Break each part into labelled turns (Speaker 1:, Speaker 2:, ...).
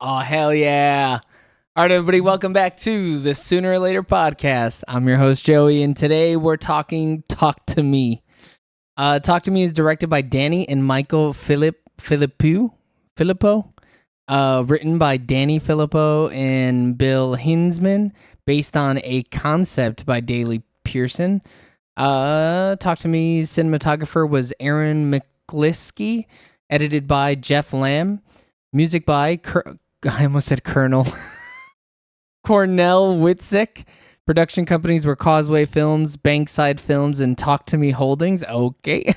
Speaker 1: Oh, hell yeah. All right, everybody, welcome back to the Sooner or Later podcast. I'm your host, Joey, and today we're talking Talk to Me. Talk to Me is directed by Danny and Michael Filippo. Written by Danny Filippo and Bill Hinsman, based on a concept by Daley Pearson. Talk to Me's cinematographer was Aaron McGlisky, edited by Jeff Lamb, music by I almost said Colonel Cornell Witzik. Production companies were Causeway Films, Bankside Films, and Talk to Me Holdings. Okay.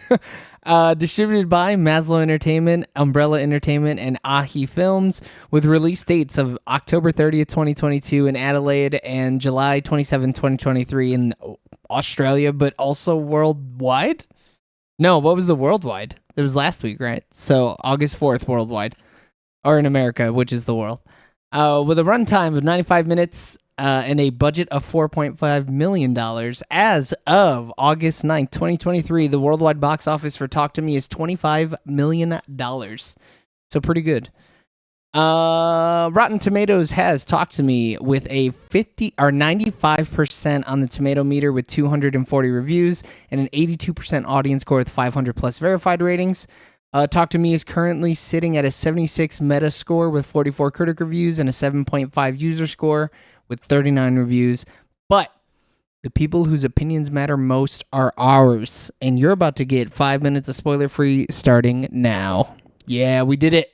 Speaker 1: Distributed by Maslow Entertainment, Umbrella Entertainment, and Ahi Films, with release dates of October 30th, 2022 in Adelaide and July 27, 2023 in Australia, but also worldwide? No, what was the worldwide? It was last week, right? So August 4th worldwide, or in America, which is the world. With a runtime of 95 minutes and a budget of $4.5 million. As of August 9th, 2023, the worldwide box office for Talk to Me is $25 million. So pretty good. Rotten Tomatoes has Talk to Me with a 95% on the tomato meter with 240 reviews and an 82% audience score with 500 plus verified ratings. Talk to Me is currently sitting at a 76 meta score with 44 critic reviews and a 7.5 user score with 39 reviews. But the people whose opinions matter most are ours. And you're about to get 5 minutes of spoiler-free starting now. Yeah, we did it.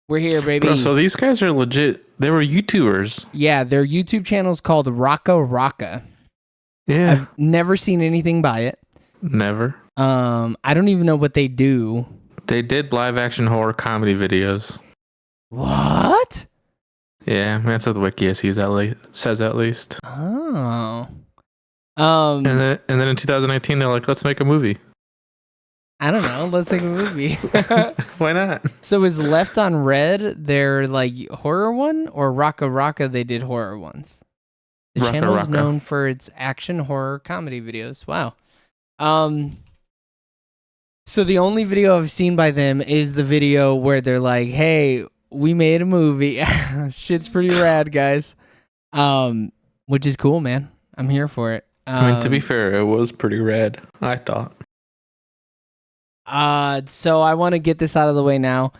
Speaker 1: We're here, baby.
Speaker 2: Bro, so these guys are legit. They were YouTubers.
Speaker 1: Yeah, their YouTube channel is called RackaRacka.
Speaker 2: Yeah.
Speaker 1: I've never seen anything by it.
Speaker 2: Never.
Speaker 1: I don't even know what they do.
Speaker 2: They did live action horror comedy videos.
Speaker 1: What?
Speaker 2: Yeah, that's what the wiki says at least.
Speaker 1: Oh.
Speaker 2: And then in 2019 they're like, let's make a movie.
Speaker 1: I don't know. Let's make a movie.
Speaker 2: Why not?
Speaker 1: So is Left on Red their like horror one, or RackaRacka they did horror ones? The channel is known for its action horror comedy videos. Wow. So the only video I've seen by them is the video where they're like, "Hey, we made a movie. Shit's pretty rad, guys." Which is cool, man. I'm here for it.
Speaker 2: I mean, to be fair, it was pretty rad, I thought.
Speaker 1: So I want to get this out of the way now.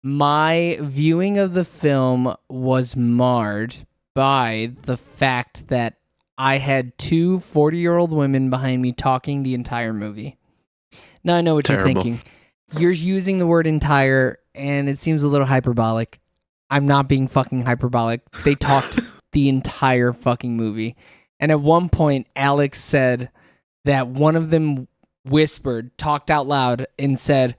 Speaker 1: My viewing of the film was marred by the fact that I had two 40-year-old women behind me talking the entire movie. Now I know what
Speaker 2: Terrible.
Speaker 1: you're thinking. You're using the word entire, and it seems a little hyperbolic. I'm not being fucking hyperbolic. They talked the entire fucking movie. And at one point, Alex said that one of them whispered, talked out loud, and said,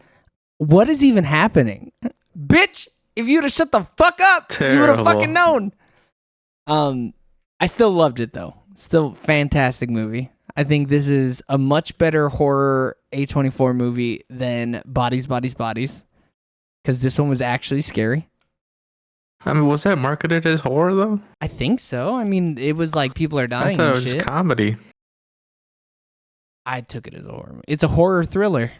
Speaker 1: "What is even happening? Bitch, if you'd have shut the fuck up, you would have fucking known." I still loved it, though. Still fantastic movie. I think this is a much better horror A24 movie than Bodies, because this one was actually scary.
Speaker 2: I mean, was that marketed as horror, though?
Speaker 1: I think so. I mean, it was like people are dying
Speaker 2: I thought
Speaker 1: and
Speaker 2: it was
Speaker 1: shit.
Speaker 2: just comedy.
Speaker 1: I took it as a horror. It's a horror thriller.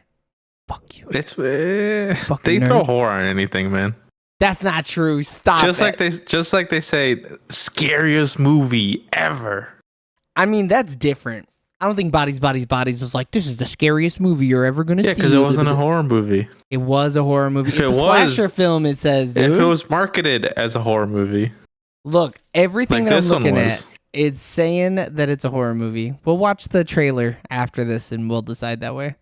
Speaker 1: Fuck you.
Speaker 2: It's
Speaker 1: Fucking
Speaker 2: they
Speaker 1: nerd.
Speaker 2: throw horror on anything, man.
Speaker 1: That's not true. Stop
Speaker 2: Just
Speaker 1: it.
Speaker 2: like they say, scariest movie ever.
Speaker 1: I mean, that's different. I don't think Bodies was like, this is the scariest movie you're ever going to see.
Speaker 2: Yeah, because it wasn't a horror movie.
Speaker 1: It was a horror movie.
Speaker 2: If
Speaker 1: It's
Speaker 2: it
Speaker 1: a slasher film, it says, dude.
Speaker 2: If it was marketed as a horror movie.
Speaker 1: Look, everything
Speaker 2: Like
Speaker 1: that I'm
Speaker 2: this one
Speaker 1: looking
Speaker 2: was.
Speaker 1: at, it's saying that it's a horror movie. We'll watch the trailer after this and we'll decide that way.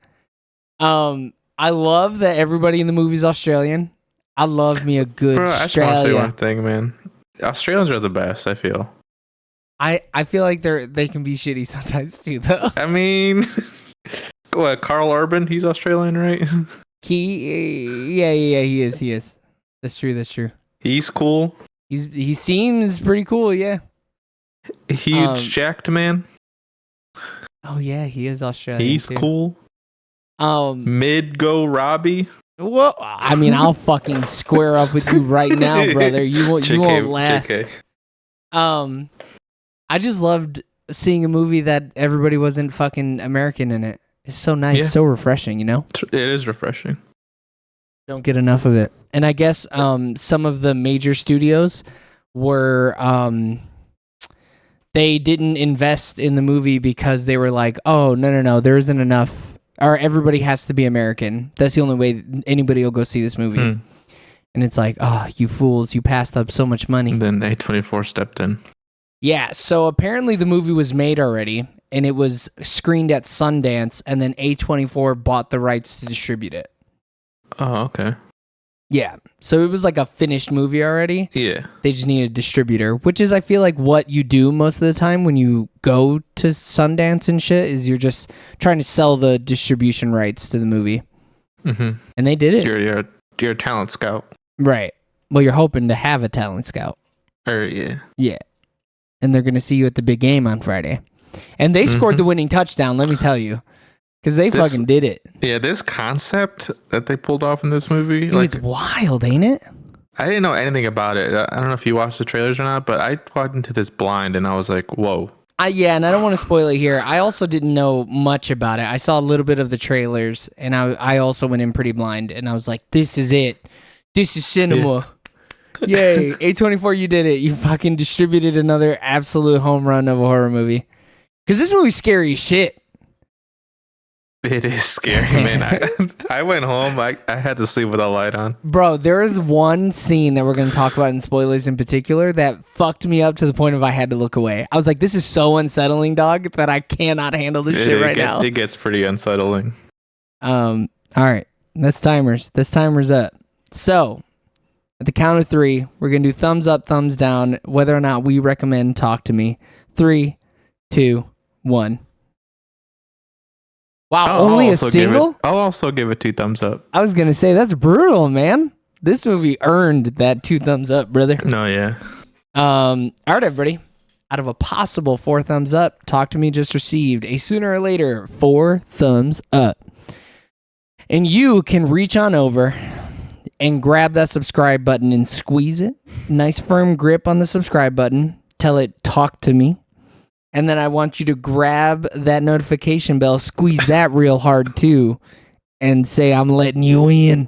Speaker 1: I love that everybody in the movie is Australian. I love me a good
Speaker 2: Bro, I just want to say
Speaker 1: Australia.
Speaker 2: one thing, man. Australians are the best, I feel.
Speaker 1: I feel like they can be shitty sometimes too, though.
Speaker 2: I mean, what, Carl Urban? He's Australian, right?
Speaker 1: Yeah, he is. That's true.
Speaker 2: He's cool.
Speaker 1: He seems pretty cool, yeah.
Speaker 2: Huge jacked man.
Speaker 1: Oh yeah, he is Australian.
Speaker 2: He's
Speaker 1: too.
Speaker 2: cool. Mid go Robbie.
Speaker 1: Well, I mean, I'll fucking square up with you right now, brother. You won't last.
Speaker 2: JK.
Speaker 1: I just loved seeing a movie that everybody wasn't fucking American in it. It's so nice,
Speaker 2: Yeah.
Speaker 1: so refreshing, you know?
Speaker 2: It is refreshing.
Speaker 1: Don't get enough of it. And I guess some of the major studios were they didn't invest in the movie because they were like, oh, no, there isn't enough, or everybody has to be American. That's the only way anybody will go see this movie. And it's like, oh, you fools, you passed up so much money.
Speaker 2: And then A24 stepped in.
Speaker 1: Yeah, so apparently the movie was made already, and it was screened at Sundance, and then A24 bought the rights to distribute it.
Speaker 2: Oh, okay.
Speaker 1: Yeah, so it was like a finished movie already.
Speaker 2: Yeah.
Speaker 1: They just need a distributor, which is, I feel like, what you do most of the time when you go to Sundance and shit, is you're just trying to sell the distribution rights to the movie.
Speaker 2: Mm-hmm.
Speaker 1: And they did it.
Speaker 2: You're a talent scout.
Speaker 1: Right. Well, you're hoping to have a talent scout.
Speaker 2: Yeah.
Speaker 1: Yeah. And they're going to see you at the big game on Friday. And they scored the winning touchdown, let me tell you. Because they fucking did it.
Speaker 2: Yeah, this concept that they pulled off in this movie.
Speaker 1: Dude, it's wild, ain't it?
Speaker 2: I didn't know anything about it. I don't know if you watched the trailers or not, but I walked into this blind and I was like, whoa.
Speaker 1: Yeah, and I don't want to spoil it here. I also didn't know much about it. I saw a little bit of the trailers, and I also went in pretty blind, and I was like, this is it. This is cinema. Yeah. Yay. A24, you did it. You fucking distributed another absolute home run of a horror movie. Because this movie's scary as shit.
Speaker 2: It is scary, man. I went home. I had to sleep with a light on.
Speaker 1: Bro, there is one scene that we're going to talk about in spoilers in particular that fucked me up to the point of I had to look away. I was like, this is so unsettling, dog, that I cannot handle this shit right now.
Speaker 2: It gets pretty unsettling.
Speaker 1: All right. That's timers. This timer's up. So, at the count of 3, we're going to do thumbs up, thumbs down, whether or not we recommend Talk to Me. 3, 2, 1. Wow, only a single?
Speaker 2: I'll also give it 2 thumbs up.
Speaker 1: I was going to say, that's brutal, man. This movie earned that 2 thumbs up, brother.
Speaker 2: No, yeah.
Speaker 1: All right, everybody. Out of a possible 4 thumbs up, Talk to Me just received a sooner or later 4 thumbs up. And you can reach on over and grab that subscribe button and squeeze it. Nice firm grip on the subscribe button. Tell it, talk to me. And then I want you to grab that notification bell, squeeze that real hard too, and say, I'm letting you in.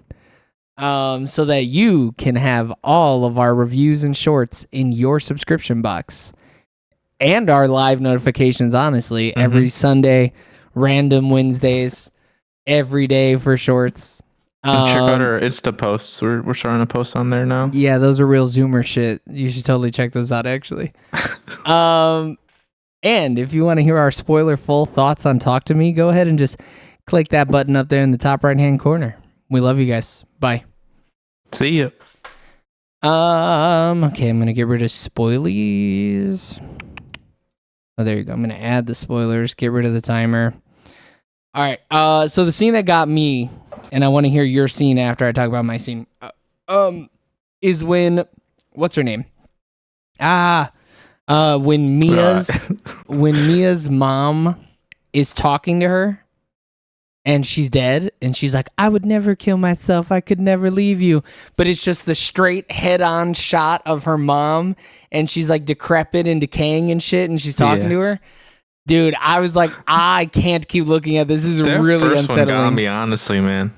Speaker 1: So that you can have all of our reviews and shorts in your subscription box. And our live notifications, honestly. Every Sunday, random Wednesdays, every day for shorts.
Speaker 2: And check out our Insta posts. We're starting to post on there now.
Speaker 1: Yeah, those are real Zoomer shit. You should totally check those out, actually. And if you want to hear our spoiler full thoughts on Talk to Me, go ahead and just click that button up there in the top right-hand corner. We love you guys. Bye.
Speaker 2: See ya.
Speaker 1: Okay, I'm going to get rid of spoilies. Oh, there you go. I'm going to add the spoilers, get rid of the timer. All right, so the scene that got me, and I want to hear your scene after I talk about my scene, is when, what's her name? When Mia's mom is talking to her and she's dead and she's like, I would never kill myself. I could never leave you. But it's just the straight head-on shot of her mom and she's like decrepit and decaying and shit and she's talking to her. Dude, I was like, I can't keep looking at this. This is really
Speaker 2: first
Speaker 1: unsettling.
Speaker 2: One got me, honestly, man.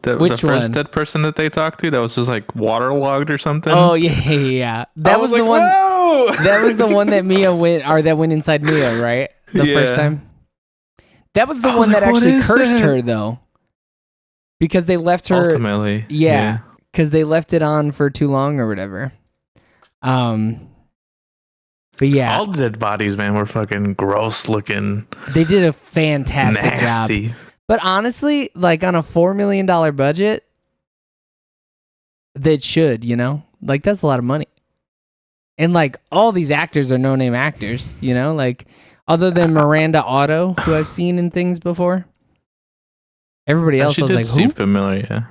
Speaker 1: Which
Speaker 2: the first dead person that they talked to that was just like waterlogged or something.
Speaker 1: Oh yeah. That was the one.
Speaker 2: Whoa!
Speaker 1: That was the one that Mia went, or that went inside Mia, right? The first time. That was the one that actually cursed her, though, because they left her.
Speaker 2: Ultimately,
Speaker 1: yeah, because they left it on for too long or whatever. But yeah,
Speaker 2: all the dead bodies, man, were fucking gross looking.
Speaker 1: They did a fantastic
Speaker 2: nasty
Speaker 1: job. But honestly, like on a $4 million budget, that should, like that's a lot of money. And like all these actors are no-name actors, like other than Miranda Otto, who I've seen in things before. Everybody else was like,
Speaker 2: seem
Speaker 1: who?
Speaker 2: familiar, yeah.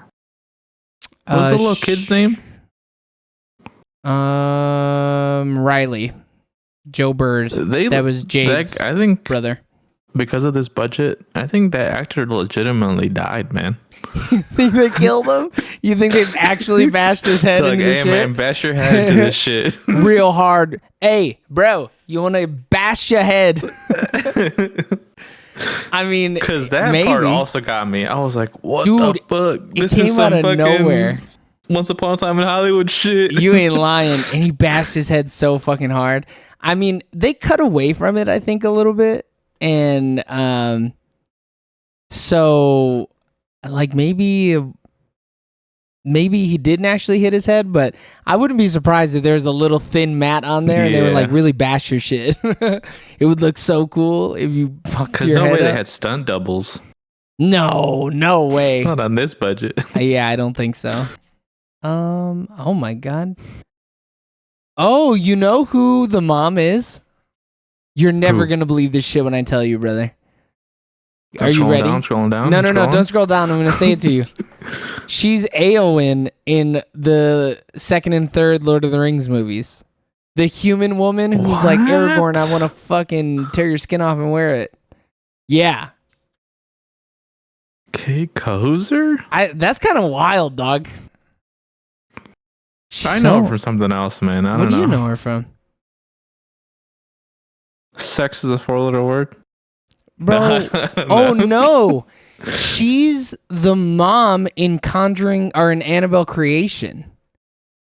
Speaker 2: What was the little kid's name?
Speaker 1: Riley. Joe Bird. That was Jade's
Speaker 2: I think
Speaker 1: brother.
Speaker 2: Because of this budget, I think that actor legitimately died, man.
Speaker 1: You think they killed him? You think they actually bashed his head into the shit?
Speaker 2: Man, bash your head into this shit.
Speaker 1: Real hard. Hey, bro, you want to bash your head? I mean,
Speaker 2: Because that
Speaker 1: maybe.
Speaker 2: part also got me. I was like, what
Speaker 1: Dude,
Speaker 2: the fuck?
Speaker 1: it
Speaker 2: This
Speaker 1: came
Speaker 2: is some
Speaker 1: out of
Speaker 2: fucking
Speaker 1: nowhere.
Speaker 2: Once Upon a Time in Hollywood shit.
Speaker 1: You ain't lying. And he bashed his head so fucking hard. I mean, they cut away from it, I think, a little bit. And so, like, maybe he didn't actually hit his head, but I wouldn't be surprised if there was a little thin mat on there and they were like, really bash your shit. It would look so cool if you fucked your
Speaker 2: no
Speaker 1: head
Speaker 2: way they
Speaker 1: up.
Speaker 2: had stunt doubles.
Speaker 1: No way.
Speaker 2: Not on this budget.
Speaker 1: Yeah, I don't think so. Oh my god. Oh, you know who the mom is? You're never gonna believe this shit when I tell you, brother. Are you ready?
Speaker 2: Scrolling down.
Speaker 1: No, don't scroll down. I'm gonna say it to you. She's Eowyn in the second and third Lord of the Rings movies. The human woman who's like, Aragorn, I want to fucking tear your skin off and wear it. Yeah.
Speaker 2: Kate Kozer?
Speaker 1: That's kind of wild, dog.
Speaker 2: I know her from something else, man. I don't know.
Speaker 1: What do you know her from?
Speaker 2: Sex is a 4-letter word?
Speaker 1: Bro, oh no. She's the mom in Conjuring or in Annabelle Creation.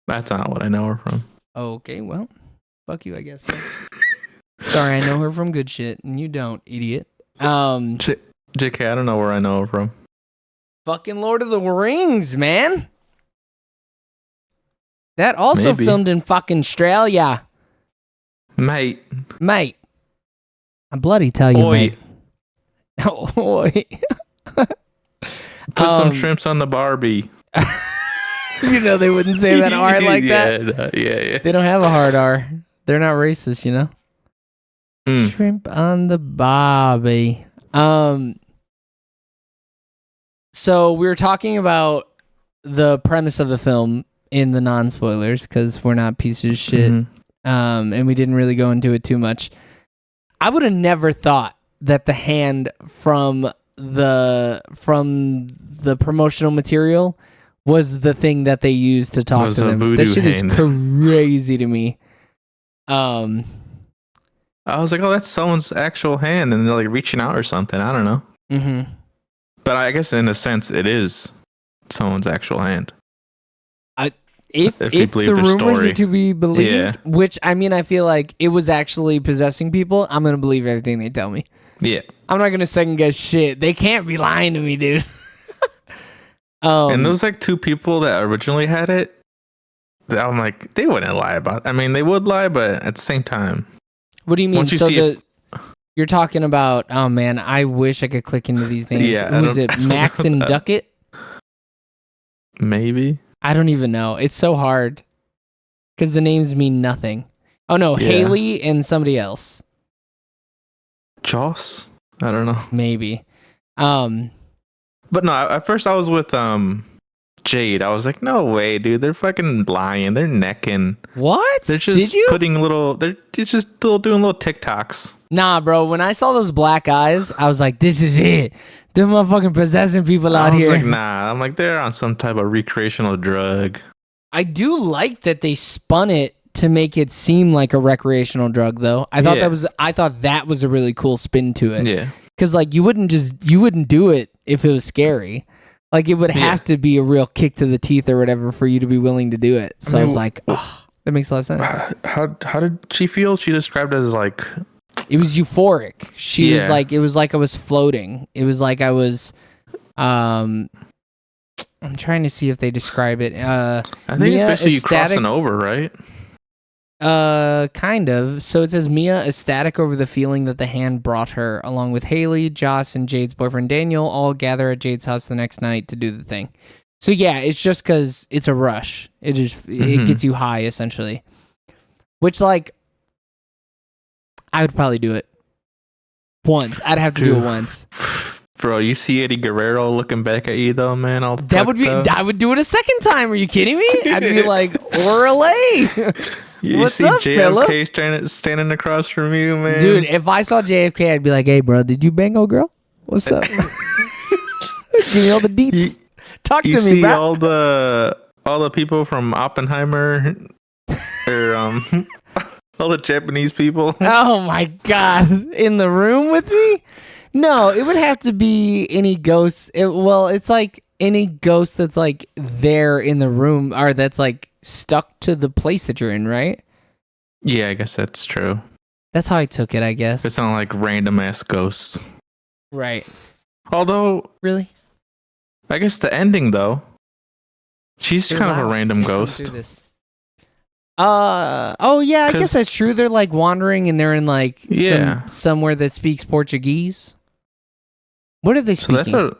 Speaker 2: That's not what I know her from.
Speaker 1: Okay, well, fuck you, I guess. Sorry, I know her from good shit, and you don't, idiot.
Speaker 2: JK, I don't know where I know her from.
Speaker 1: Fucking Lord of the Rings, man. That also filmed in fucking Australia.
Speaker 2: Mate.
Speaker 1: I bloody tell you, mate. Oi.
Speaker 2: Put some shrimps on the Barbie.
Speaker 1: You know they wouldn't say that R like that.
Speaker 2: Yeah.
Speaker 1: They don't have a hard R. They're not racist, you know? Shrimp on the Barbie. So we were talking about the premise of the film in the non-spoilers because we're not pieces of shit. And we didn't really go into it too much. I would have never thought that the hand from the promotional material was the thing that they used to talk to them. That shit is crazy to me. I
Speaker 2: was like, oh, that's someone's actual hand, and they're like reaching out or something. I don't know.
Speaker 1: Mm-hmm.
Speaker 2: But I guess in a sense, it is someone's actual hand.
Speaker 1: If the rumors are to be believed, which I mean, I feel like it was actually possessing people, I'm gonna believe everything they tell me.
Speaker 2: Yeah,
Speaker 1: I'm not gonna second guess shit. They can't be lying to me, dude.
Speaker 2: And those like two people that originally had it, I'm like, they wouldn't lie about it. I mean, they would lie, but at the same time.
Speaker 1: What do you mean? You're talking about? Oh man, I wish I could click into these names.
Speaker 2: Yeah,
Speaker 1: who is it? Max and Duckett?
Speaker 2: Maybe.
Speaker 1: I don't even know. It's so hard because the names mean nothing. Oh no, Haley and somebody else.
Speaker 2: Joss? I don't know.
Speaker 1: Maybe.
Speaker 2: But no, at first I was with Jade. I was like, no way, dude. They're fucking lying. They're necking.
Speaker 1: What?
Speaker 2: They're just doing little TikToks.
Speaker 1: Nah, bro. When I saw those black eyes, I was like, this is it. They're motherfucking possessing people out here.
Speaker 2: I was like, nah. I'm like, they're on some type of recreational drug. I
Speaker 1: do like that they spun it to make it seem like a recreational drug, though. I thought that was a really cool spin to it.
Speaker 2: Yeah.
Speaker 1: Because like you wouldn't do it if it was scary. Like it would have to be a real kick to the teeth or whatever for you to be willing to do it. So I was like, oh, that makes a lot of sense.
Speaker 2: How did she feel? She described it as like,
Speaker 1: it was euphoric. She was like, it was like I was floating. It was like I was, I'm trying to see if they describe it. I
Speaker 2: think it's basically you crossing over, right?
Speaker 1: Kind of. So it says Mia ecstatic over the feeling that the hand brought her, along with Haley, Joss, and Jade's boyfriend Daniel, all gather at Jade's house the next night to do the thing. So yeah, it's just because it's a rush. It gets you high essentially. Which like, I would probably do it once. I'd have to do it once.
Speaker 2: Bro, you see Eddie Guerrero looking back at you though, man. I
Speaker 1: would do it a second time. Are you kidding me? I'd be like, Orale. What's up,
Speaker 2: JFK standing across from you, man?
Speaker 1: Dude, if I saw JFK, I'd be like, hey, bro, did you bang old girl? What's up? Give me all the deets. Talk to me, bro.
Speaker 2: All the people from Oppenheimer, or all the Japanese people.
Speaker 1: Oh my god, in the room with me? No, it would have to be any ghost. It's like any ghost that's like there in the room or that's like stuck to the place that you're in, right?
Speaker 2: Yeah, I guess that's true.
Speaker 1: That's how I took it, I guess.
Speaker 2: It's not like random ass ghosts.
Speaker 1: Right.
Speaker 2: Although,
Speaker 1: really?
Speaker 2: I guess the ending though, she's kind of a random ghost.
Speaker 1: Oh yeah, I guess that's true. They're like wandering and they're in like somewhere that speaks Portuguese. What are they speaking?
Speaker 2: So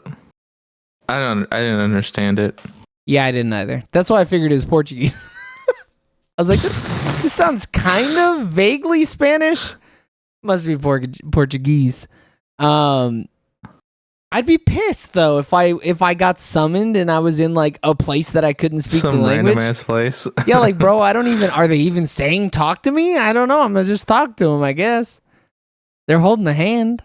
Speaker 2: I didn't understand it.
Speaker 1: Yeah, I didn't either. That's why I figured it was Portuguese. I was like, this sounds kind of vaguely Spanish. Must be Portuguese. I'd be pissed though if I got summoned and I was in like a place that I couldn't speak the language.
Speaker 2: Random ass place.
Speaker 1: Yeah, like bro, are they even saying talk to me? I don't know. I'm gonna just talk to them, I guess. They're holding a hand.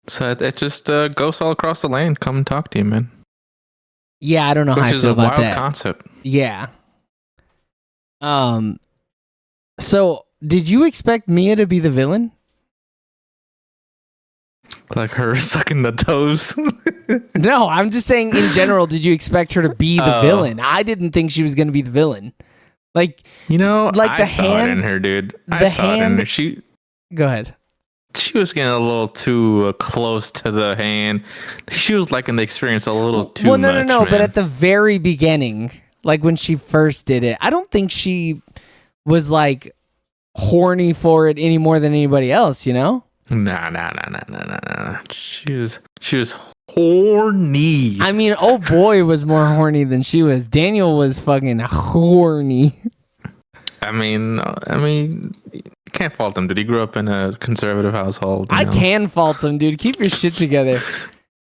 Speaker 2: So it just goes all across the land. Come and talk to you, man.
Speaker 1: Yeah, I don't know how I feel about that.
Speaker 2: Which is a wild concept.
Speaker 1: Yeah. So did you expect Mia to be the villain?
Speaker 2: Like her sucking the toes?
Speaker 1: No, I'm just saying in general, did you expect her to be the villain? I didn't think she was going to be the villain. Like, like
Speaker 2: I saw it in her, dude. I saw it in her.
Speaker 1: Go ahead.
Speaker 2: She was getting a little too close to the hand. She was liking the experience a little too much. Well, no.
Speaker 1: But at the very beginning, like when she first did it, I don't think she was like horny for it any more than anybody else, you know?
Speaker 2: Nah. She was horny.
Speaker 1: I mean, oh boy was more horny than she was. Daniel was fucking horny.
Speaker 2: I mean, you can't fault him. Did he grow up in a conservative household?
Speaker 1: I can fault him, dude. Keep your shit together.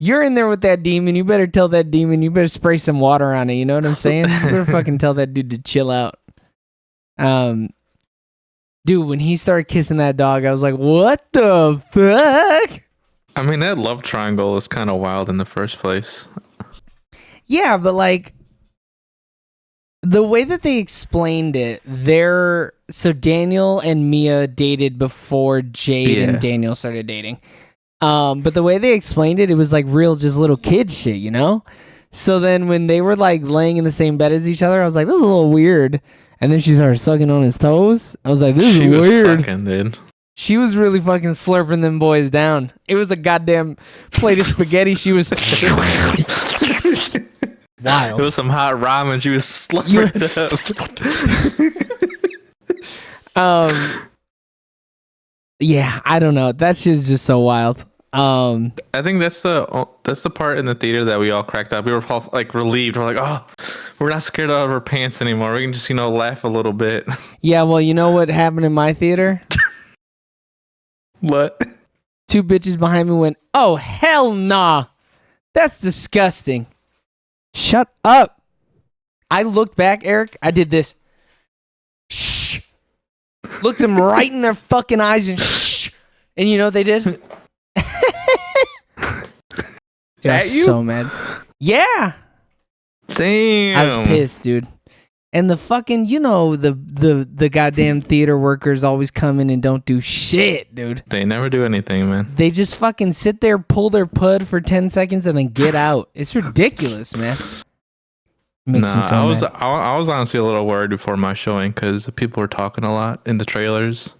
Speaker 1: You're in there with that demon. You better tell that demon. You better spray some water on it. You know what I'm saying? You better fucking tell that dude to chill out. Dude, when he started kissing that dog, I was like, what the fuck?
Speaker 2: I mean, that love triangle is kind of wild in the first place.
Speaker 1: Yeah, but like, the way that they explained it, so Daniel and Mia dated before Jade and Daniel started dating. But the way they explained it, it was like real just little kid shit, you know? So then when they were like laying in the same bed as each other, I was like, this is a little weird. And then she started sucking on his toes. I was like, this is weird. She was sucking, dude. She was really fucking slurping them boys down. It was a goddamn plate of spaghetti. She was... Wild.
Speaker 2: It was some hot ramen. She was slurping it
Speaker 1: up. Yeah, I don't know. That shit is just so wild.
Speaker 2: I think that's the part in the theater that we all cracked up. We were all like relieved. We're like, oh, we're not scared out of our pants anymore. We can just laugh a little bit.
Speaker 1: Yeah, well, you know what happened in my theater?
Speaker 2: What?
Speaker 1: Two bitches behind me went, oh hell nah, that's disgusting. Shut up. I looked back, Eric. I did this. Shh. Looked them right in their fucking eyes and shh. And you know what they did? Dude, I was so mad. Yeah.
Speaker 2: Damn.
Speaker 1: I was pissed, dude. And the fucking, the goddamn theater workers always come in and don't do shit, dude.
Speaker 2: They never do anything, man.
Speaker 1: They just fucking sit there, pull their pud for 10 seconds, and then get out. It's ridiculous, man. Makes me so mad.
Speaker 2: I was honestly a little worried before my showing because people were talking a lot in the trailers.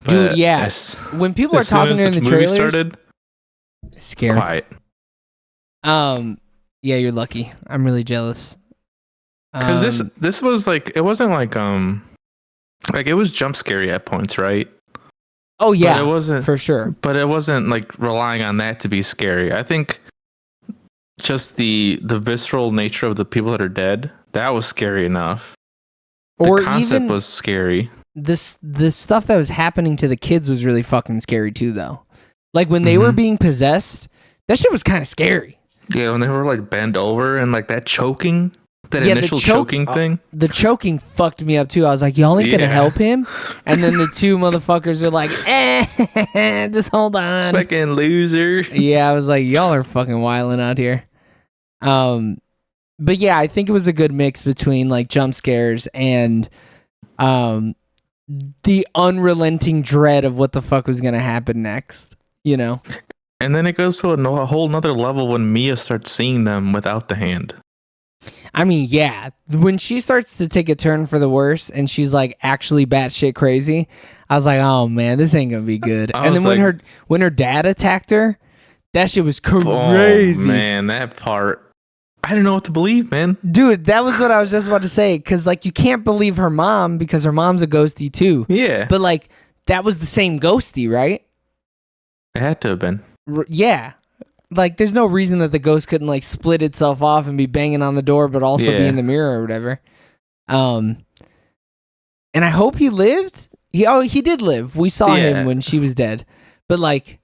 Speaker 1: But dude, yeah. When people are talking in the trailers, started, scary.
Speaker 2: Quiet.
Speaker 1: Yeah, you're lucky. I'm really jealous.
Speaker 2: Because this was like, it wasn't like it was jump scary at points, right?
Speaker 1: Oh yeah,
Speaker 2: but it wasn't
Speaker 1: for sure.
Speaker 2: But it wasn't like relying on that to be scary. I think just the visceral nature of the people that are dead, that was scary enough.
Speaker 1: Or
Speaker 2: the concept
Speaker 1: even
Speaker 2: was scary.
Speaker 1: The stuff that was happening to the kids was really fucking scary too, though. Like when they were being possessed, that shit was kind of scary.
Speaker 2: Yeah, when they were like bent over and like that choking. That initial choking thing?
Speaker 1: The choking fucked me up too. I was like, y'all ain't gonna help him? And then the two motherfuckers are like, just hold on.
Speaker 2: Fucking loser.
Speaker 1: Yeah, I was like, y'all are fucking wilding out here. But yeah, I think it was a good mix between like jump scares and the unrelenting dread of what the fuck was gonna happen next. You know.
Speaker 2: And then it goes to a whole nother level when Mia starts seeing them without the hand.
Speaker 1: I mean, yeah, when she starts to take a turn for the worse and she's like actually batshit crazy, I was like, oh man, this ain't gonna be good. And then when her dad attacked her, that shit was crazy.
Speaker 2: Oh man, that part, I didn't know what to believe, man.
Speaker 1: Dude, that was what I was just about to say, because like you can't believe her mom because her mom's a ghostie too.
Speaker 2: Yeah,
Speaker 1: but like that was the same ghostie, right?
Speaker 2: It had to have been.
Speaker 1: Yeah. Like, there's no reason that the ghost couldn't, like, split itself off and be banging on the door, but also be in the mirror or whatever. And I hope he lived. He did live. We saw him when she was dead. But, like,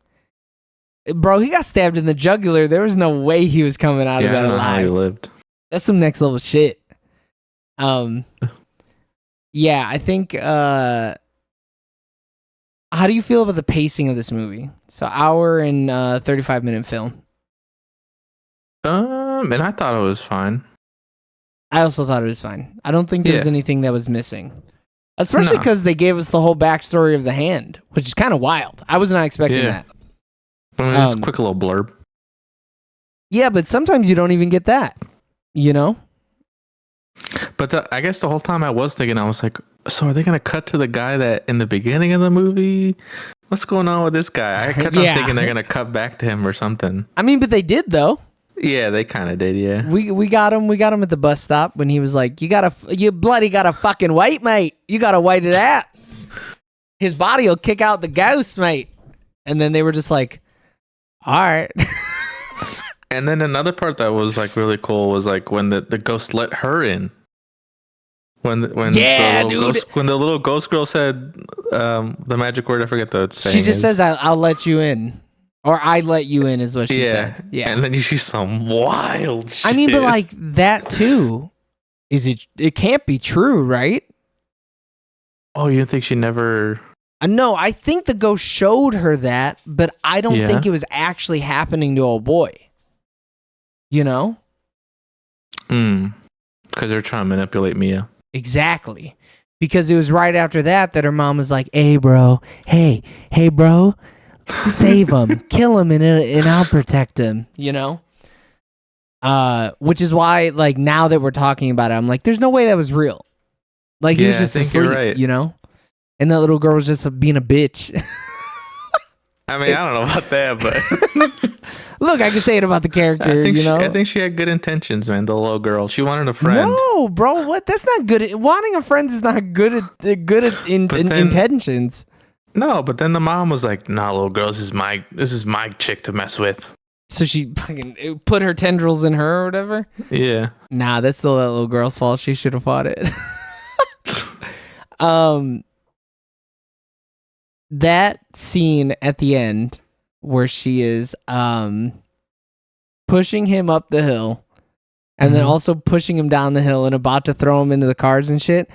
Speaker 1: bro, he got stabbed in the jugular. There was no way he was coming out of that alive. How he lived. That's some next level shit. Yeah, I think, how do you feel about the pacing of this movie? So, hour and 35-minute film.
Speaker 2: And I thought it was fine.
Speaker 1: I also thought it was fine. I don't think there was anything that was missing. Especially because they gave us the whole backstory of the hand, which is kind of wild. I was not expecting that.
Speaker 2: Just a quick little blurb.
Speaker 1: Yeah, but sometimes you don't even get that, you know?
Speaker 2: But I guess the whole time I was thinking, I was like, so are they going to cut to the guy that in the beginning of the movie? What's going on with this guy? I kept on thinking they're going to cut back to him or something.
Speaker 1: I mean, but they did, though.
Speaker 2: Yeah, they kind of did, yeah.
Speaker 1: We got him. We got him at the bus stop when he was like, you bloody got to fucking wait, mate. You got to wait it out. His body will kick out the ghost, mate. And then they were just like, all right.
Speaker 2: And then another part that was like really cool was like when the ghost let her in. When the little ghost girl said the magic word, I forget the saying.
Speaker 1: She just says, "I'll let you in," or "I let you in," is what she said. Yeah,
Speaker 2: and then you see some wild shit.
Speaker 1: I mean, but like that too, it can't be true, right?
Speaker 2: Oh, you think she never?
Speaker 1: No, I think the ghost showed her that, but I don't think it was actually happening to old boy. You know?
Speaker 2: Because they're trying to manipulate Mia.
Speaker 1: Exactly. Because it was right after that her mom was like, hey, bro, save him, kill him, and I'll protect him, you know? Which is why, like, now that we're talking about it, I'm like, there's no way that was real. Like, he was just asleep, right. You know? And that little girl was just being a bitch.
Speaker 2: I mean, I don't know about that, but...
Speaker 1: Look, I can say it about the character,
Speaker 2: I think she had good intentions, man, the little girl. She wanted a friend.
Speaker 1: No, bro, what? That's not good. Wanting a friend is not good at intentions.
Speaker 2: No, but then the mom was like, nah, little girl, this is my chick to mess with.
Speaker 1: So she fucking put her tendrils in her or whatever?
Speaker 2: Yeah.
Speaker 1: Nah, that's still that little girl's fault. She should have fought it. That scene at the end where she is pushing him up the hill and then also pushing him down the hill and about to throw him into the cars and shit.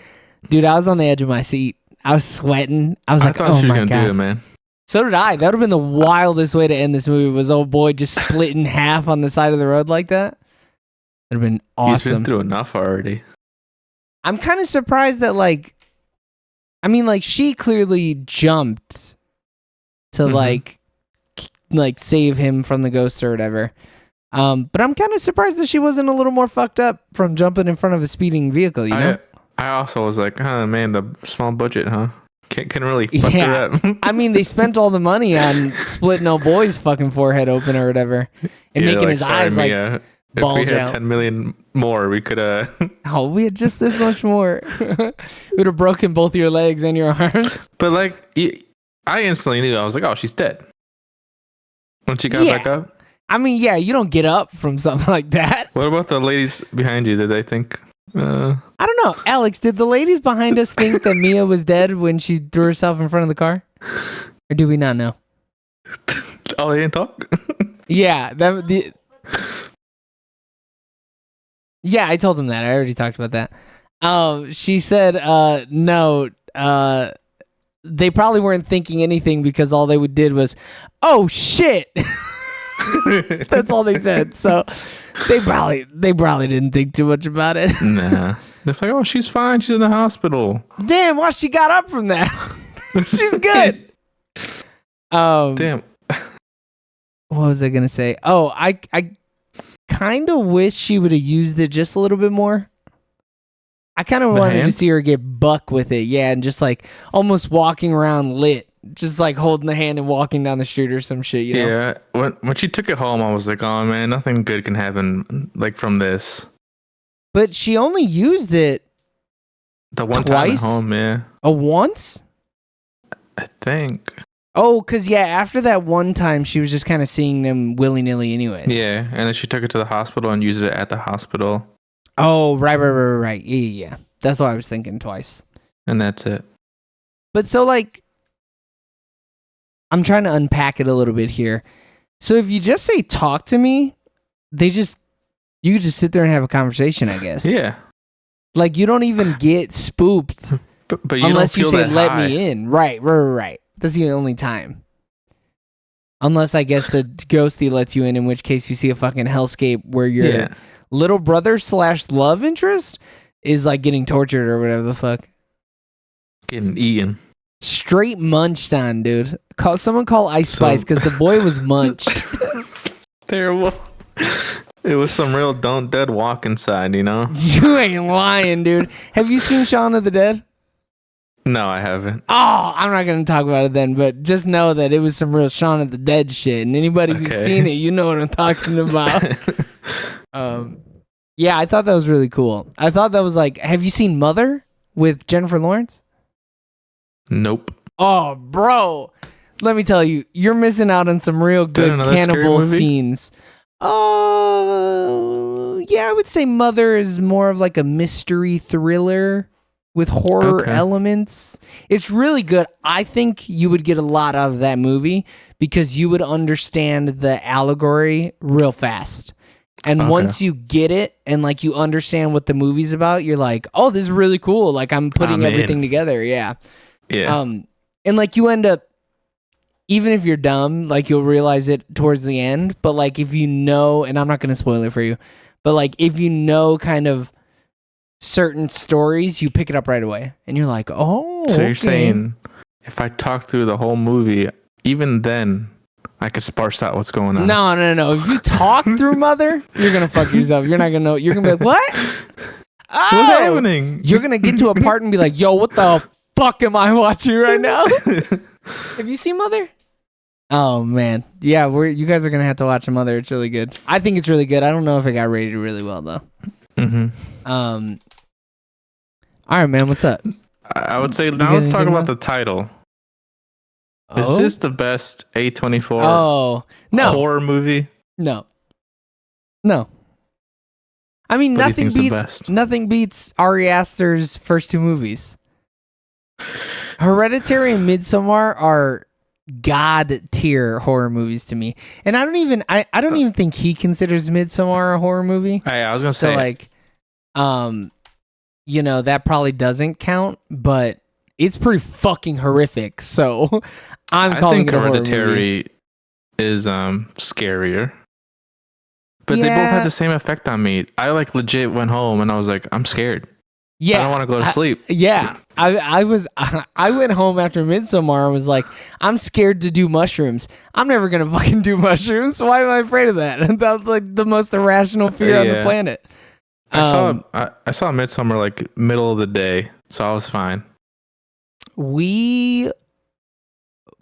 Speaker 1: Dude, I was on the edge of my seat. I was sweating. I was like, oh my God. I thought she was going to do it, man. So did I. That would have been the wildest way to end this movie, was old boy just split in half on the side of the road like that. It would have been awesome.
Speaker 2: He's been through enough already.
Speaker 1: I'm kind of surprised that, like, I mean, like, she clearly jumped to, like save him from the ghost or whatever. But I'm kind of surprised that she wasn't a little more fucked up from jumping in front of a speeding vehicle, you know?
Speaker 2: I also was like, oh, man, the small budget, huh? Can really fuck her up.
Speaker 1: I mean, they spent all the money on splitting old boy's fucking forehead open or whatever. And making like, his eyes, like, bulge
Speaker 2: if we had
Speaker 1: out.
Speaker 2: 10 million more, we could
Speaker 1: Oh, we had just this much more. We would have broken both your legs and your arms.
Speaker 2: But, like, I instantly knew. I was like, oh, she's dead. When she got back up?
Speaker 1: I mean, yeah, you don't get up from something like that.
Speaker 2: What about the ladies behind you? Did they think...
Speaker 1: I don't know. Alex, did the ladies behind us think that Mia was dead when she threw herself in front of the car? Or do we not know?
Speaker 2: Oh, they didn't talk?
Speaker 1: Yeah. Yeah, I told them that. I already talked about that. She said, no, they probably weren't thinking anything because all they did was, oh, shit. That's all they said. So they probably didn't think too much about it.
Speaker 2: Nah. They're like, oh, she's fine. She's in the hospital.
Speaker 1: Damn, why she got up from that? She's good.
Speaker 2: Damn.
Speaker 1: What was I gonna say? Oh, I kind of wish she would have used it just a little bit more. I kind of wanted to see her get buck with it, yeah, and just like almost walking around lit, just like holding the hand and walking down the street or some shit, you know?
Speaker 2: Yeah, when she took it home, I was like, oh man, nothing good can happen like from this.
Speaker 1: But she only used it
Speaker 2: the one
Speaker 1: twice?
Speaker 2: time at home, yeah.
Speaker 1: Once?
Speaker 2: I think.
Speaker 1: Oh, because yeah, after that one time, she was just kind of seeing them willy-nilly anyways.
Speaker 2: Yeah, and then she took it to the hospital and used it at the hospital.
Speaker 1: Oh, right. Yeah. That's what I was thinking twice.
Speaker 2: And that's it.
Speaker 1: But so, like, I'm trying to unpack it a little bit here. So if you just say, talk to me, you could just sit there and have a conversation, I guess.
Speaker 2: Yeah.
Speaker 1: Like, you don't even get spooked
Speaker 2: but you
Speaker 1: unless
Speaker 2: don't feel
Speaker 1: you say,
Speaker 2: that
Speaker 1: let
Speaker 2: high.
Speaker 1: me in. Right. That's the only time. Unless, I guess, the ghosty lets you in which case you see a fucking hellscape where your little brother / love interest is, like, getting tortured or whatever the fuck.
Speaker 2: Getting eaten.
Speaker 1: Straight munched on, dude. Someone call Ice Spice because the boy was munched.
Speaker 2: Terrible. It was some real don't dead walk inside, you know?
Speaker 1: You ain't lying, dude. Have you seen Shaun of the Dead?
Speaker 2: No, I haven't.
Speaker 1: Oh, I'm not going to talk about it then, but just know that it was some real Shaun of the Dead shit. And anybody who's seen it, you know what I'm talking about. Yeah, I thought that was really cool. I thought that was like, have you seen Mother with Jennifer Lawrence?
Speaker 2: Nope.
Speaker 1: Oh, bro. Let me tell you, you're missing out on some real good cannibal scenes. Oh, yeah, I would say Mother is more of like a mystery thriller with horror elements. It's really good. I think you would get a lot out of that movie because you would understand the allegory real fast. And once you get it and like you understand what the movie's about, you're like, oh, this is really cool. Like I'm putting everything together. Yeah.
Speaker 2: Yeah.
Speaker 1: And like you end up, even if you're dumb, like you'll realize it towards the end. But like if you know, and I'm not going to spoil it for you, but like if you know kind of certain stories, you pick it up right away. And you're like, oh,
Speaker 2: so you're saying if I talk through the whole movie, even then I could sparse out what's going on.
Speaker 1: No. If you talk through Mother, you're going to fuck yourself. You're not going to know. You're going to be like, what? Oh,
Speaker 2: what's happening?
Speaker 1: You're going to get to a part and be like, yo, what the fuck am I watching right now? Have you seen Mother? Oh, man. Yeah, you guys are going to have to watch Mother. It's really good. I think it's really good. I don't know if it got rated really well, though.
Speaker 2: Mm-hmm.
Speaker 1: All right, man. What's up?
Speaker 2: I would say now let's talk about the title. Is this the best A24 horror movie?
Speaker 1: No. I mean, nothing beats Ari Aster's first two movies. Hereditary and Midsommar are god tier horror movies to me, and I don't even think he considers Midsommar a horror movie.
Speaker 2: Hey, I was gonna say
Speaker 1: like, you know, that probably doesn't count, but it's pretty fucking horrific. So I'm calling it a horror movie.
Speaker 2: Hereditary is scarier. But they both had the same effect on me. I like legit went home and I was like, I'm scared.
Speaker 1: Yeah,
Speaker 2: I don't want to go to sleep.
Speaker 1: Yeah, I went home after Midsommar and was like, I'm scared to do mushrooms. I'm never gonna fucking do mushrooms. Why am I afraid of that? That's like the most irrational fear on the planet.
Speaker 2: I saw Midsommar like middle of the day, so I was fine.
Speaker 1: We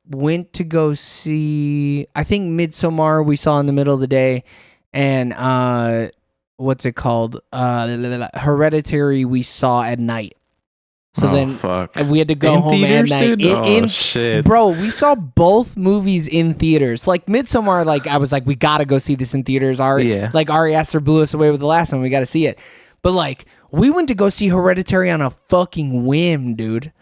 Speaker 1: went to go see, I think Midsommar we saw in the middle of the day, and what's it called? Hereditary we saw at night. So we had to go home at night.
Speaker 2: Shit.
Speaker 1: Bro, we saw both movies in theaters. Like Midsommar, like I was like, we gotta go see this in theaters. Like Ari Aster blew us away with the last one. We gotta see it. But like, we went to go see Hereditary on a fucking whim, dude.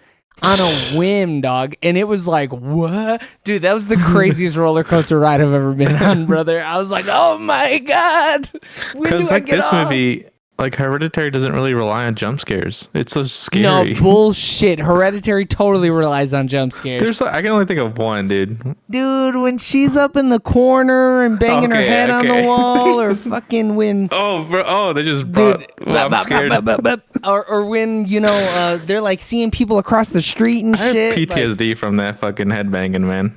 Speaker 1: On a whim, dog. And it was like, what? Dude, that was the craziest roller coaster ride I've ever been on, brother. I was like, oh my God.
Speaker 2: Because like this movie, Like Hereditary doesn't really rely on jump scares. It's so scary.
Speaker 1: No bullshit. Hereditary totally relies on jump scares.
Speaker 2: I can only think of one, dude.
Speaker 1: Dude, when she's up in the corner and banging her head on the wall, or fucking when...
Speaker 2: Oh, bro. Oh, they just brought...
Speaker 1: Dude,
Speaker 2: I'm scared.
Speaker 1: Or when, you know, they're like seeing people across the street and shit.
Speaker 2: I have PTSD from that fucking headbanging, man.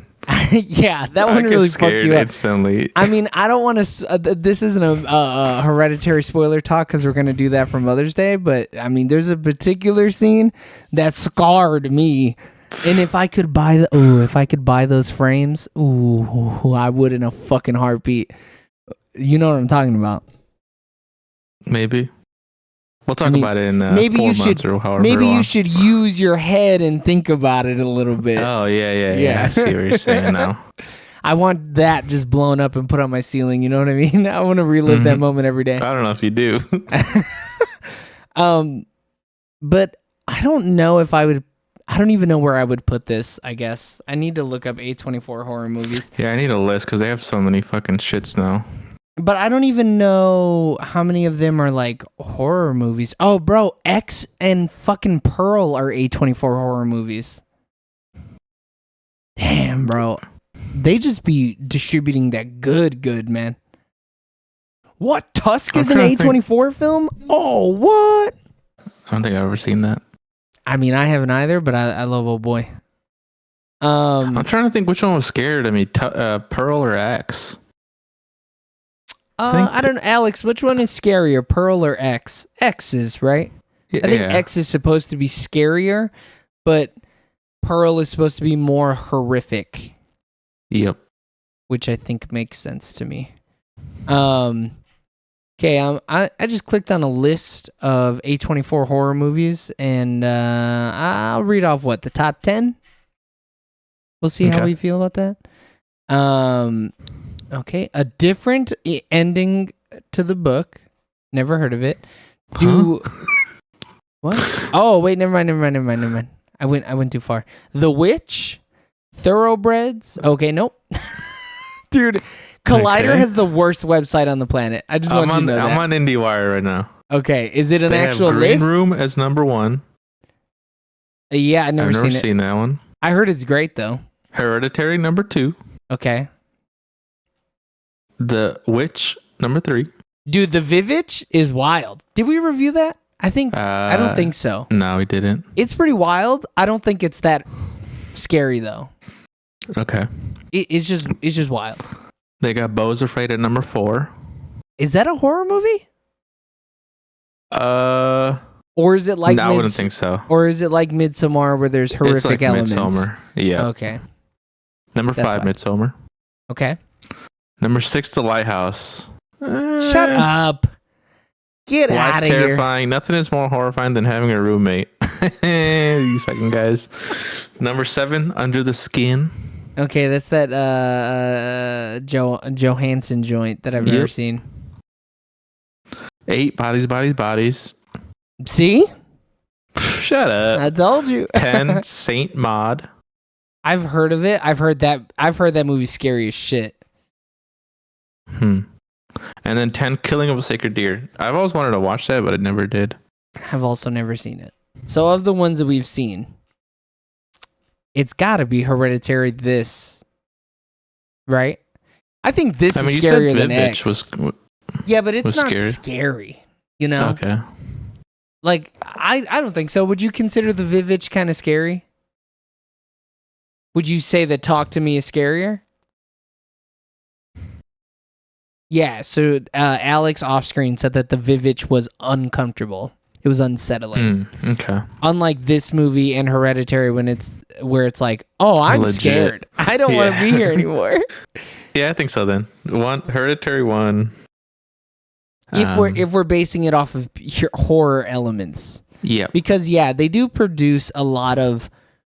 Speaker 1: Yeah, that one really fucked you up
Speaker 2: instantly.
Speaker 1: I mean, I don't want to. This isn't a Hereditary spoiler talk because we're gonna do that for Mother's Day. But I mean, there's a particular scene that scarred me, and if I could buy those frames, I would in a fucking heartbeat. You know what I'm talking about?
Speaker 2: Maybe. We'll talk about it in
Speaker 1: maybe
Speaker 2: 4
Speaker 1: you
Speaker 2: months
Speaker 1: should,
Speaker 2: or however
Speaker 1: maybe
Speaker 2: long.
Speaker 1: you should use your head and think about it a little bit.
Speaker 2: Oh, yeah. I see what you're saying now.
Speaker 1: I want that just blown up and put on my ceiling. You know what I mean? I want to relive that moment every day.
Speaker 2: I don't know if you do.
Speaker 1: But I don't know if I would. I don't even know where I would put this. I guess I need to look up A24 horror movies.
Speaker 2: Yeah, I need a list because they have so many fucking shits now.
Speaker 1: But I don't even know how many of them are like horror movies. Oh, bro, X and fucking Pearl are A24 horror movies. Damn, bro. They just be distributing that good, man. What? Tusk is an A24 film? Oh, what?
Speaker 2: I don't think I've ever seen that.
Speaker 1: I mean, I haven't either, but I love Old Boy.
Speaker 2: I'm trying to think which one was scared. I mean, Pearl or X?
Speaker 1: I don't know, Alex, which one is scarier, Pearl or X? X is, right?
Speaker 2: Yeah.
Speaker 1: I think X is supposed to be scarier, but Pearl is supposed to be more horrific.
Speaker 2: Yep.
Speaker 1: Which I think makes sense to me. Okay, I just clicked on a list of A24 horror movies, and I'll read off the top 10? We'll see how we feel about that. Okay, a different ending to the book. Never heard of it. What? Oh, wait, never mind. I went too far. The Witch, Thoroughbreds. Okay, nope. Dude, Collider has the worst website on the planet. I just want you to know that.
Speaker 2: I'm on IndieWire right now.
Speaker 1: Okay, is it an
Speaker 2: they
Speaker 1: actual
Speaker 2: have Green
Speaker 1: list?
Speaker 2: Room as number 1.
Speaker 1: Yeah, I've never
Speaker 2: seen that one.
Speaker 1: I heard it's great though.
Speaker 2: Hereditary number 2.
Speaker 1: Okay.
Speaker 2: The Witch number 3.
Speaker 1: Dude, The Vivitch is wild. Did we review that? I don't think so.
Speaker 2: No, we didn't.
Speaker 1: It's pretty wild. I don't think it's that scary though.
Speaker 2: Okay.
Speaker 1: It's just wild.
Speaker 2: They got Beau's Afraid at number 4.
Speaker 1: Is that a horror movie? Or is it like?
Speaker 2: No, I wouldn't think so.
Speaker 1: Or is it like Midsommar where there's horrific elements?
Speaker 2: Midsommar. Yeah.
Speaker 1: Okay.
Speaker 2: Number 5, Midsommar.
Speaker 1: Okay.
Speaker 2: Number 6, The Lighthouse.
Speaker 1: Shut up. Get out of here.
Speaker 2: Terrifying. Nothing is more horrifying than having a roommate. You fucking guys. Number 7, Under the Skin.
Speaker 1: Okay, that's that Johansson joint that I've never seen.
Speaker 2: 8, Bodies.
Speaker 1: See?
Speaker 2: Shut up.
Speaker 1: I told you.
Speaker 2: 10, Saint Maud.
Speaker 1: I've heard of it. I've heard that movie's scary as shit.
Speaker 2: And then 10, Killing of a Sacred Deer. I've always wanted to watch that, but I never did.
Speaker 1: I've also never seen it. So of the ones that we've seen, it's got to be Hereditary this. Right? I think this is scarier than X. Yeah, but it's not scary. You know?
Speaker 2: Okay.
Speaker 1: Like, I don't think so. Would you consider the Vivitch kind of scary? Would you say that Talk to Me is scarier? Yeah, so Alex off-screen said that the Vivitch was uncomfortable. It was unsettling.
Speaker 2: Okay.
Speaker 1: Unlike this movie and Hereditary where it's like, oh, I'm scared. I don't want to be here anymore.
Speaker 2: Yeah, I think so then. Hereditary 1.
Speaker 1: If we're basing it off of horror elements.
Speaker 2: Yeah.
Speaker 1: Because they do produce a lot of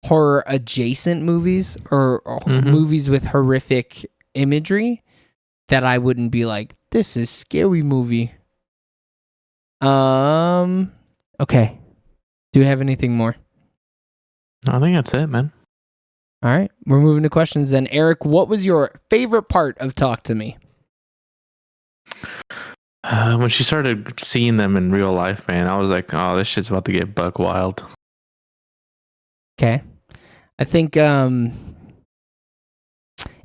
Speaker 1: horror adjacent movies or movies with horrific imagery that I wouldn't be like, this is scary movie. Okay. Do you have anything more?
Speaker 2: I think that's it, man.
Speaker 1: All right. We're moving to questions then. Eric, what was your favorite part of Talk to Me?
Speaker 2: When she started seeing them in real life, man, I was like, oh, this shit's about to get buck wild.
Speaker 1: Okay. I think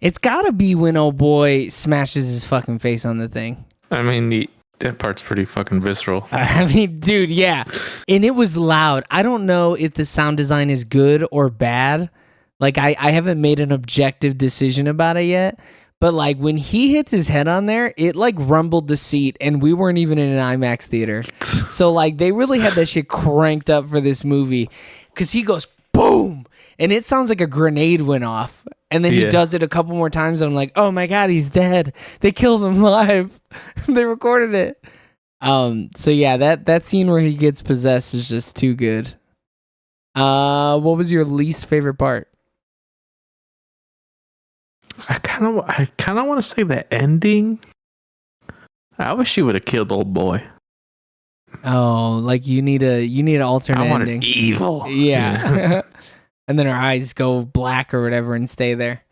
Speaker 1: it's gotta be when old boy smashes his fucking face on the thing.
Speaker 2: I mean, that part's pretty fucking visceral.
Speaker 1: I mean, dude, yeah. And it was loud. I don't know if the sound design is good or bad. Like, I haven't made an objective decision about it yet. But, like, when he hits his head on there, it, like, rumbled the seat. And we weren't even in an IMAX theater. So, like, they really had that shit cranked up for this movie. Because he goes, boom! And it sounds like a grenade went off. And then he does it a couple more times. And I'm like, oh, my God, he's dead. They killed him live. They recorded it. So yeah, that scene where he gets possessed is just too good. What was your least favorite part?
Speaker 2: I kind of want to say the ending. I wish she would have killed old boy.
Speaker 1: Oh, like you need an alternate
Speaker 2: I want
Speaker 1: ending.
Speaker 2: evil.
Speaker 1: Yeah. And then her eyes go black or whatever and stay there.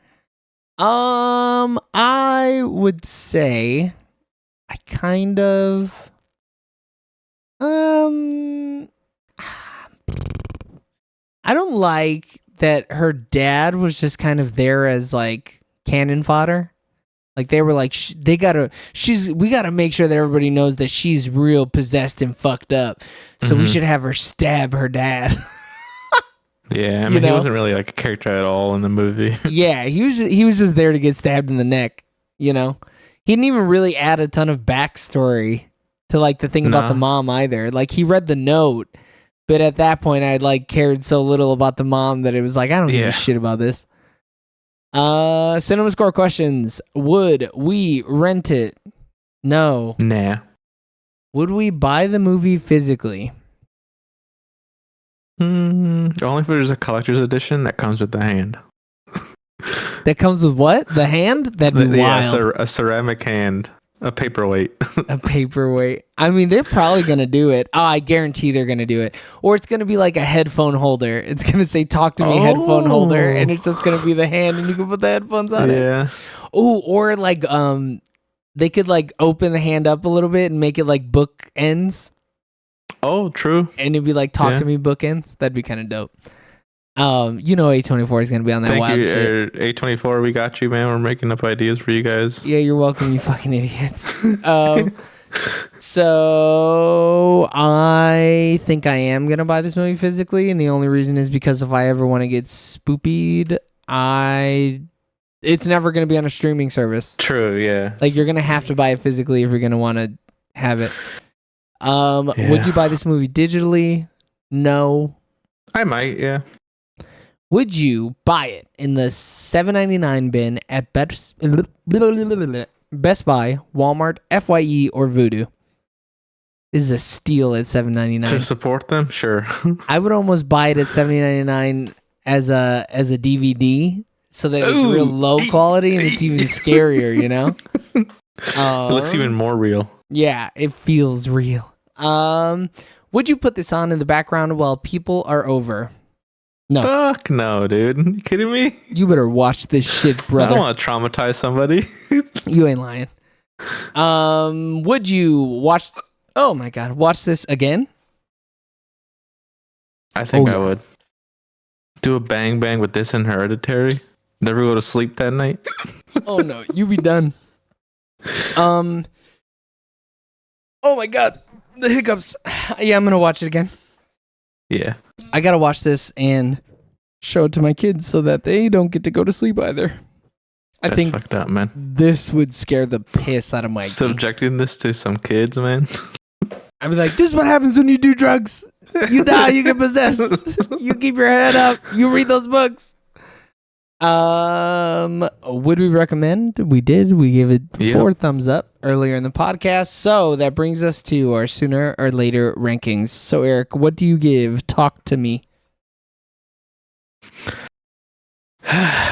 Speaker 1: I would say I kind of I don't like that her dad was just kind of there as like cannon fodder. Like they were like we gotta make sure that everybody knows that she's real possessed and fucked up. So we should have her stab her dad.
Speaker 2: Yeah, I mean, he wasn't really like a character at all in the movie.
Speaker 1: Yeah, he was just there to get stabbed in the neck, you know? He didn't even really add a ton of backstory to like the thing about the mom either. Like he read the note, but at that point I like cared so little about the mom that it was like I don't give a shit about this. Cinema Score questions. Would we rent it? No.
Speaker 2: Nah.
Speaker 1: Would we buy the movie physically?
Speaker 2: Only if there's a collector's edition that comes with the hand.
Speaker 1: That comes with what? The hand? That'd be wild.
Speaker 2: Yeah, a ceramic hand. A paperweight.
Speaker 1: A paperweight. I mean, they're probably going to do it. Oh, I guarantee they're going to do it. Or it's going to be like a headphone holder. It's going to say, talk to me, headphone holder. And it's just going to be the hand and you can put the headphones on it.
Speaker 2: Yeah.
Speaker 1: Oh, or like, they could like open the hand up a little bit and make it like book ends.
Speaker 2: Oh, true.
Speaker 1: And it'd be like, talk to me, bookends. That'd be kind of dope. You know A24 is going to be on that wild shit.
Speaker 2: A24, we got you, man. We're making up ideas for you guys.
Speaker 1: Yeah, you're welcome, you fucking idiots. So I think I am going to buy this movie physically, and the only reason is because if I ever want to get spoopied, it's never going to be on a streaming service.
Speaker 2: True, yeah.
Speaker 1: Like, you're going to have to buy it physically if you're going to want to have it. Would you buy this movie digitally? No.
Speaker 2: I might, yeah.
Speaker 1: Would you buy it in the $7.99 bin at Best Buy, Walmart, FYE, or Vudu? This is a steal at $7.99.
Speaker 2: To support them? Sure.
Speaker 1: I would almost buy it at $7.99 as a DVD so that it's real low quality and it's even scarier, you know?
Speaker 2: It looks even more real.
Speaker 1: Yeah, it feels real. Would you put this on in the background while people are over? No.
Speaker 2: Fuck no, dude. You kidding me?
Speaker 1: You better watch this shit, brother.
Speaker 2: I don't want to traumatize somebody.
Speaker 1: You ain't lying. Would you watch... Oh my God. Watch this again?
Speaker 2: I think I would. Do a bang bang with this in Hereditary. Never go to sleep that night.
Speaker 1: Oh no. You be done. Oh my God. The hiccups. Yeah, I'm going to watch it again.
Speaker 2: Yeah.
Speaker 1: I gotta watch this and show it to my kids so that they don't get to go to sleep either.
Speaker 2: That's
Speaker 1: think
Speaker 2: fucked up, man.
Speaker 1: This would scare the piss out of my
Speaker 2: subjecting this to some kids, man.
Speaker 1: I'd be like, this is what happens when you do drugs. You die, you get possessed. You keep your head up. You read those books. Would we recommend? We did. We gave it 4 thumbs up earlier in the podcast. So that brings us to our sooner or later rankings. So Eric, what do you give? Talk to me.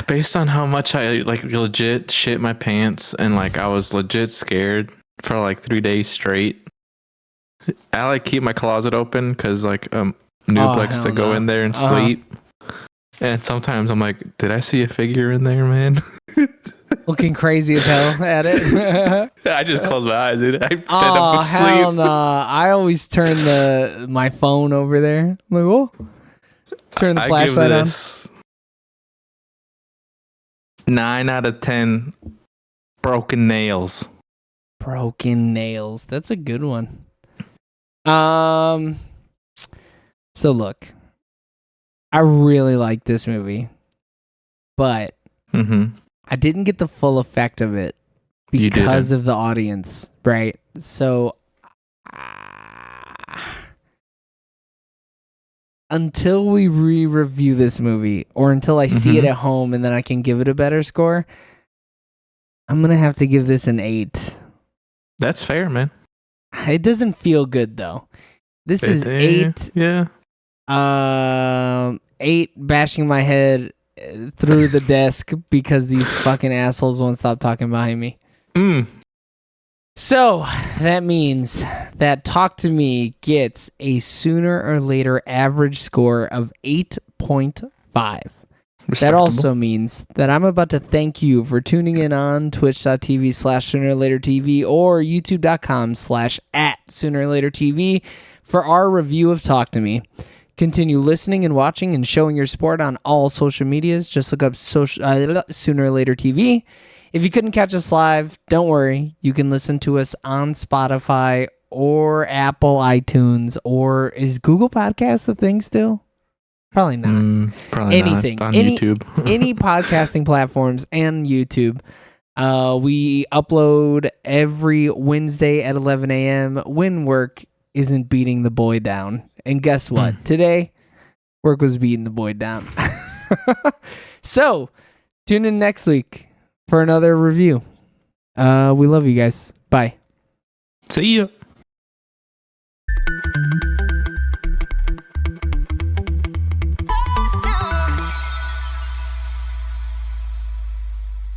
Speaker 2: Based on how much I like legit shit my pants and like I was legit scared for like 3 days straight. I like keep my closet open because like noob likes to go in there and sleep. And sometimes I'm like, did I see a figure in there, man?
Speaker 1: looking crazy as hell at it.
Speaker 2: I just closed my eyes, dude. I end
Speaker 1: Oh
Speaker 2: up
Speaker 1: hell
Speaker 2: asleep.
Speaker 1: no! I always turn my phone over there. I'm like, oh, turn the
Speaker 2: I give
Speaker 1: flashlight on.
Speaker 2: this 9 out of 10 broken nails.
Speaker 1: Broken nails. That's a good one. So look, I really like this movie, but I didn't get the full effect of it because of the audience, right? So until we re-review this movie, or until I see it at home and then I can give it a better score, I'm gonna have to give this an 8.
Speaker 2: That's fair, man.
Speaker 1: It doesn't feel good though. This is 8.
Speaker 2: Yeah.
Speaker 1: 8 bashing my head through the desk because these fucking assholes won't stop talking behind me. So that means that Talk to Me gets a Sooner or Later average score of 8.5. That also means that I'm about to thank you for tuning in on twitch.tv/SoonerOrLaterTV or youtube.com/@SoonerOrLaterTV for our review of Talk to Me. Continue listening and watching and showing your support on all social medias. Just look up Sooner or Later TV. If you couldn't catch us live, don't worry. You can listen to us on Spotify or Apple iTunes, or is Google Podcasts a thing still? Probably not.
Speaker 2: Probably
Speaker 1: anything.
Speaker 2: Not. On YouTube.
Speaker 1: Any podcasting platforms and YouTube. We upload every Wednesday at 11 a.m. when work isn't beating the boy down. And guess what? Today, work was beating the boy down. So, tune in next week for another review. We love you guys. Bye.
Speaker 2: See ya.